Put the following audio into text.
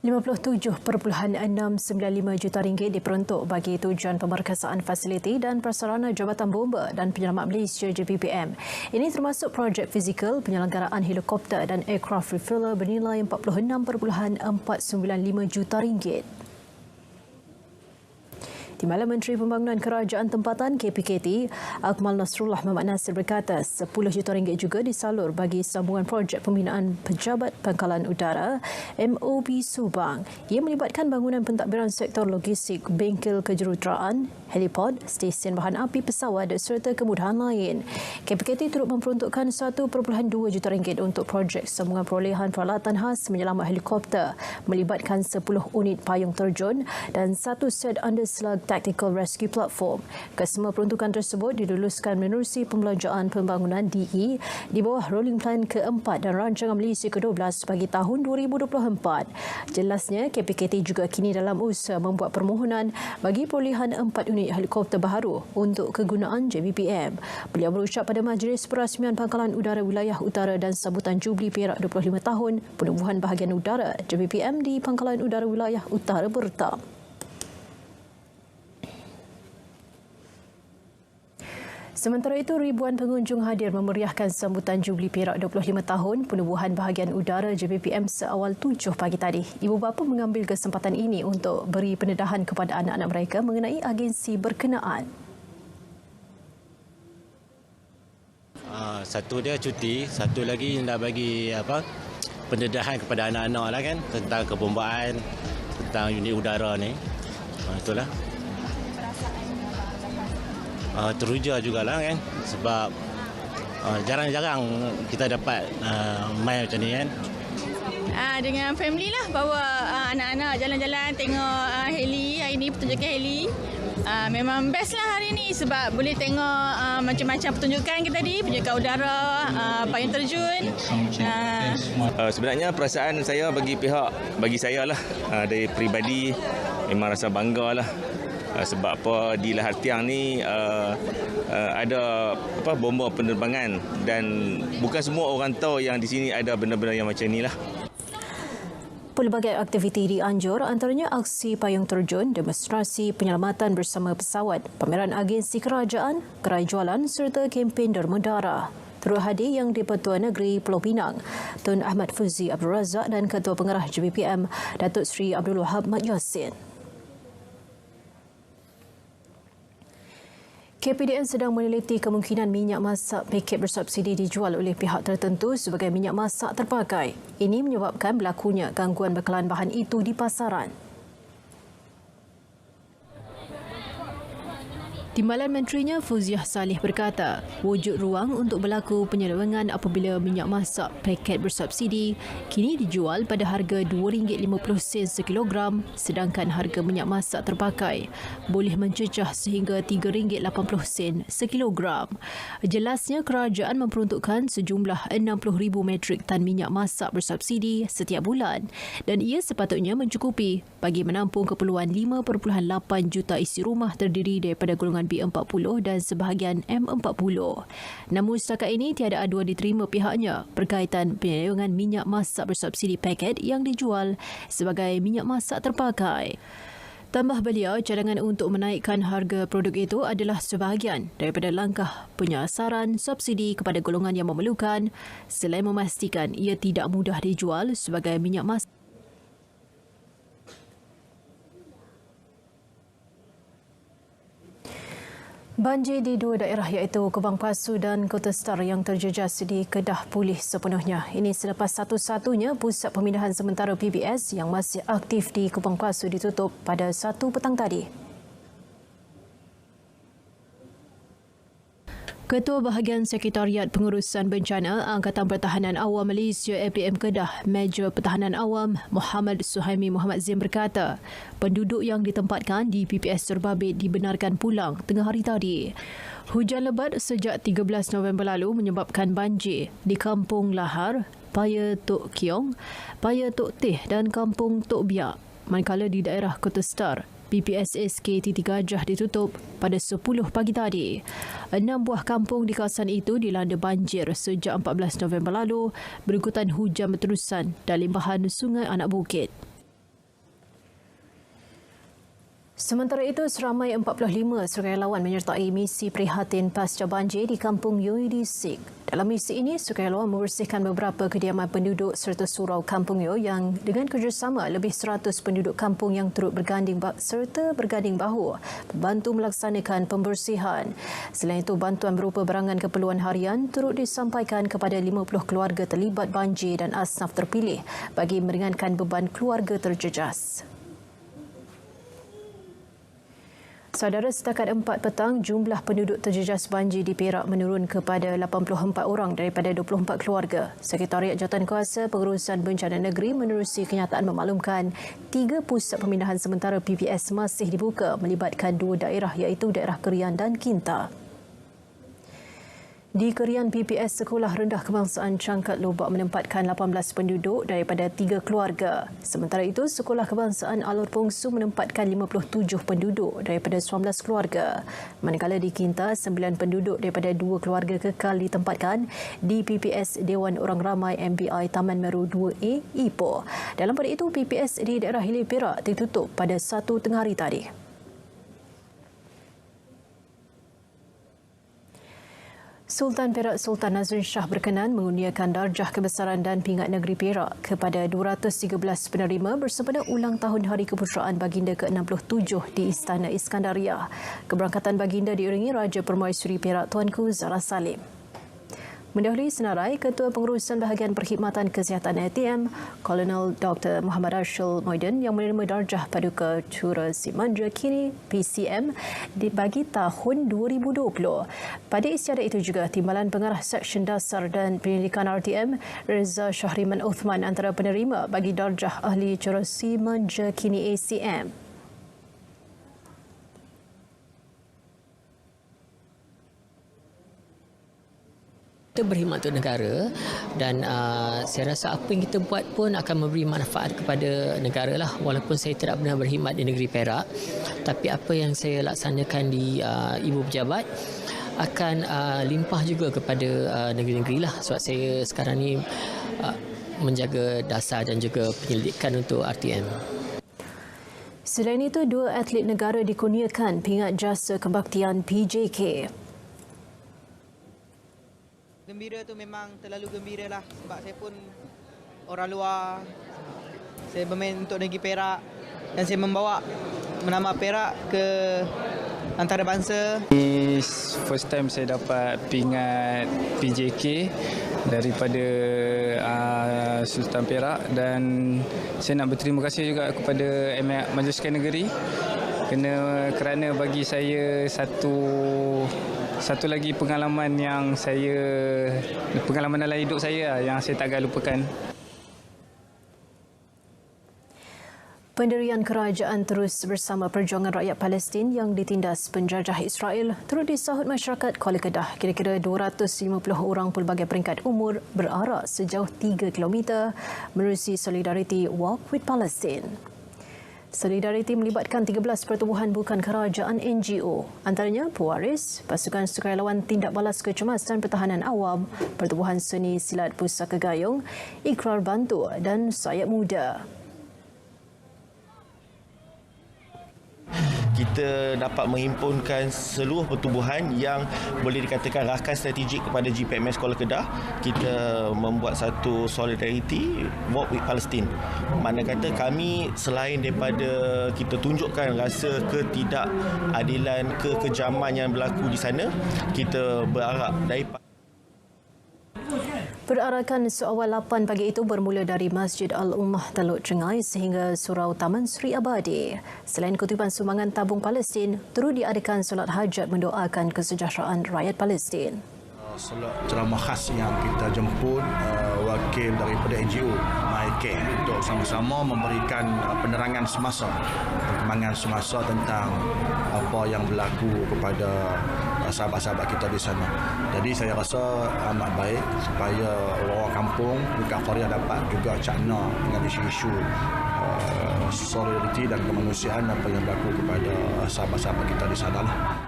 RM57.695 juta diperuntuk bagi tujuan pemerkasaan fasiliti dan prasarana Jabatan Bomba dan Penyelamat Malaysia JPPM. Ini termasuk projek fizikal penyelenggaraan helikopter dan aircraft refueler bernilai RM46.495 juta. Timbalan Menteri Pembangunan Kerajaan Tempatan KPKT, Akmal Nasrullah Muhammad Nasir berkata RM10 juta juga disalur bagi sambungan projek pembinaan Pejabat Pangkalan Udara MOB Subang. Ia melibatkan bangunan pentadbiran sektor logistik, bengkel kejuruteraan, helipod, stesen bahan api pesawat serta kemudahan lain. KPKT turut memperuntukkan RM1.2 juta untuk projek sambungan perolehan peralatan khas menyelamat helikopter melibatkan 10 unit payung terjun dan 1 set underslug Tactical Rescue Platform. Kesemua peruntukan tersebut diluluskan menerusi pembelanjaan pembangunan DE di bawah Rolling Plan ke-4 dan Rancangan Malaysia ke-12 bagi tahun 2024. Jelasnya, KPKT juga kini dalam usaha membuat permohonan bagi perolehan 4 unit helikopter baharu untuk kegunaan JPPM. Beliau berucap pada Majlis Perasmian Pangkalan Udara Wilayah Utara dan sambutan Jubli Perak 25 tahun penubuhan bahagian udara JPPM di Pangkalan Udara Wilayah Utara Bertam. Sementara itu, ribuan pengunjung hadir memeriahkan sambutan Jubli Perak 25 tahun penubuhan bahagian udara JPPM seawal 7 pagi tadi. Ibu bapa mengambil kesempatan ini untuk beri pendedahan kepada anak-anak mereka mengenai agensi berkenaan. Satu dia cuti, satu lagi nak bagi pendedahan kepada anak-anak lah kan tentang kebombaan, tentang unit udara ni. Itulah. Teruja jugalah kan sebab jarang-jarang kita dapat main macam ni kan. Dengan family lah, bawa anak-anak jalan-jalan tengok heli. Hari ni pertunjukan heli. Memang best lah hari ni sebab boleh tengok macam-macam pertunjukan kita tadi, pertunjukan udara, payung terjun. Sebenarnya perasaan saya bagi saya lah, dari peribadi memang rasa bangga lah. Sebab di Lahar Tiang ni ada bomba penerbangan dan bukan semua orang tahu yang di sini ada benda-benda yang macam ni lah. Pelbagai aktiviti dianjur, antaranya aksi payung terjun, demonstrasi penyelamatan bersama pesawat, pameran agensi kerajaan, gerai jualan serta kempen derma darah. Turut hadir Yang di-Pertua Negeri Pulau Pinang, Tun Ahmad Fuzi Abdul Razak dan Ketua Pengarah JPPM, Datuk Seri Abdul Wahab Mat Yassin. KPDN sedang meneliti kemungkinan minyak masak paket bersubsidi dijual oleh pihak tertentu sebagai minyak masak terpakai. Ini menyebabkan berlakunya gangguan bekalan bahan itu di pasaran. Timbalan Menterinya Fuziah Salih berkata, wujud ruang untuk berlaku penyelewengan apabila minyak masak paket bersubsidi kini dijual pada harga RM2.50 sekilogram sedangkan harga minyak masak terpakai boleh mencecah sehingga RM3.80 sekilogram. Jelasnya kerajaan memperuntukkan sejumlah 60,000 metrik tan minyak masak bersubsidi setiap bulan dan ia sepatutnya mencukupi bagi menampung keperluan 5.8 juta isi rumah terdiri daripada golongan B40 dan sebahagian M40. Namun setakat ini tiada aduan diterima pihaknya berkaitan penyelewengan minyak masak bersubsidi paket yang dijual sebagai minyak masak terpakai. Tambah beliau, cadangan untuk menaikkan harga produk itu adalah sebahagian daripada langkah penyasaran subsidi kepada golongan yang memerlukan selain memastikan ia tidak mudah dijual sebagai minyak masak. Banjir di dua daerah iaitu Kubang Pasu dan Kota Star yang terjejas di Kedah pulih sepenuhnya. Ini selepas satu-satunya pusat pemindahan sementara PBS yang masih aktif di Kubang Pasu ditutup pada 1 petang tadi. Ketua Bahagian Sekretariat Pengurusan Bencana Angkatan Pertahanan Awam Malaysia APM Kedah, Major Pertahanan Awam Muhammad Suhaimi Muhammad Zim berkata, penduduk yang ditempatkan di PPS Terbabit dibenarkan pulang tengah hari tadi. Hujan lebat sejak 13 November lalu menyebabkan banjir di Kampung Lahar, Paya Tok Kiong, Paya Tok Teh dan Kampung Tok Biak. Manakala di daerah Kota Star, PPS SK Titi Gajah ditutup pada 10 pagi tadi. 6 buah kampung di kawasan itu dilanda banjir sejak 14 November lalu berikutan hujan berterusan dan limpahan Sungai Anak Bukit. Sementara itu, seramai 45 sukarelawan menyertai misi prihatin pasca banjir di Kampung Yoi di Sik. Dalam misi ini, sukarelawan membersihkan beberapa kediaman penduduk serta surau Kampung Yoi yang dengan kerjasama lebih 100 penduduk kampung yang turut berganding bahu membantu melaksanakan pembersihan. Selain itu, bantuan berupa barangan keperluan harian turut disampaikan kepada 50 keluarga terlibat banjir dan asnaf terpilih bagi meringankan beban keluarga terjejas. Saudara, setakat 4 petang, jumlah penduduk terjejas banjir di Perak menurun kepada 84 orang daripada 24 keluarga. Sekretariat Jawatankuasa Pengurusan Bencana Negeri menerusi kenyataan memaklumkan 3 pusat pemindahan sementara PPS masih dibuka melibatkan 2 daerah iaitu daerah Kerian dan Kinta. Di Kerian, PPS Sekolah Rendah Kebangsaan Cangkat Lobak menempatkan 18 penduduk daripada 3 keluarga. Sementara itu, Sekolah Kebangsaan Alor Pongsu menempatkan 57 penduduk daripada 19 keluarga. Manakala di Kinta, 9 penduduk daripada 2 keluarga kekal ditempatkan di PPS Dewan Orang Ramai MBI Taman Meru 2A, Ipoh. Dalam pada itu, PPS di daerah Hilir Perak ditutup pada 1 tengah hari tadi. Sultan Perak Sultan Nazrin Shah berkenan mengurniakan darjah kebesaran dan pingat negeri Perak kepada 213 penerima bersempena ulang tahun Hari Keputeraan Baginda ke-67 di Istana Iskandaria. Keberangkatan Baginda diiringi Raja Permaisuri Perak Tuanku Zahra Salim. Mendahului senarai, Ketua Pengurusan Bahagian Perkhidmatan Kesihatan ATM, Kolonel Dr. Muhammad Arshul Moiden yang menerima darjah Paduka Chura Simandra kini PCM bagi tahun 2020. Pada istiadat itu juga, Timbalan Pengarah Seksyen Dasar dan Pendidikan RTM, Reza Syahriman Uthman antara penerima bagi darjah Ahli Chura Simandra kini ACM. Kita berkhidmat untuk negara dan saya rasa apa yang kita buat pun akan memberi manfaat kepada negara lah. Walaupun saya tidak pernah berkhidmat di negeri Perak, tapi apa yang saya laksanakan di Ibu Pejabat akan limpah juga kepada negeri-negeri lah. Sebab saya sekarang ni menjaga dasar dan juga penyelidikan untuk RTM. Selain itu, 2 atlet negara dikurniakan pingat jasa kebaktian PJK. Gembira tu memang terlalu gembira lah sebab saya pun orang luar. Saya bermain untuk negeri Perak dan saya membawa nama Perak ke antarabangsa. First time saya dapat pingat PJK daripada Sultan Perak dan saya nak berterima kasih juga kepada Majlis Sukan Negeri kerana bagi saya satu lagi pengalaman dalam hidup saya yang saya tak akan lupakan. Pendirian kerajaan terus bersama perjuangan rakyat Palestin yang ditindas penjajah Israel turut disahut masyarakat Kuala Kedah. Kira-kira 250 orang pelbagai peringkat umur berarak sejauh 3 km menerusi Solidarity Walk with Palestine. Solidarity melibatkan 13 pertubuhan bukan kerajaan NGO, antaranya Pewaris, Pasukan Sukarelawan Tindak Balas Kecemasan Pertahanan Awam, Pertubuhan Seni Silat Pusaka Gayung, Ikrar Bantu dan Sayap Muda. Kita dapat menghimpunkan seluruh pertubuhan yang boleh dikatakan rakan strategik kepada GPMS Kuala Kedah. Kita membuat satu solidarity walk with Palestine. Mana kata kami selain daripada kita tunjukkan rasa ketidakadilan, kekejaman yang berlaku di sana, kita berharap daripada Perarakan seawal 8 pagi itu bermula dari Masjid Al-Ummah Teluk Cengai sehingga Surau Taman Sri Abadi. Selain kutipan sumbangan tabung Palestin, turut diadakan solat hajat mendoakan kesejahteraan rakyat Palestin. Solat ceramah khas yang kita jemput wakil daripada NGO MyCare untuk sama-sama memberikan penerangan semasa, perkembangan semasa tentang apa yang berlaku kepada sahabat-sahabat kita di sana. Jadi saya rasa amat baik supaya orang kampung dekat Korea dapat juga cakna dengan isu-isu solidariti dan kemanusiaan apa yang berlaku kepada sahabat-sahabat kita di sana lah.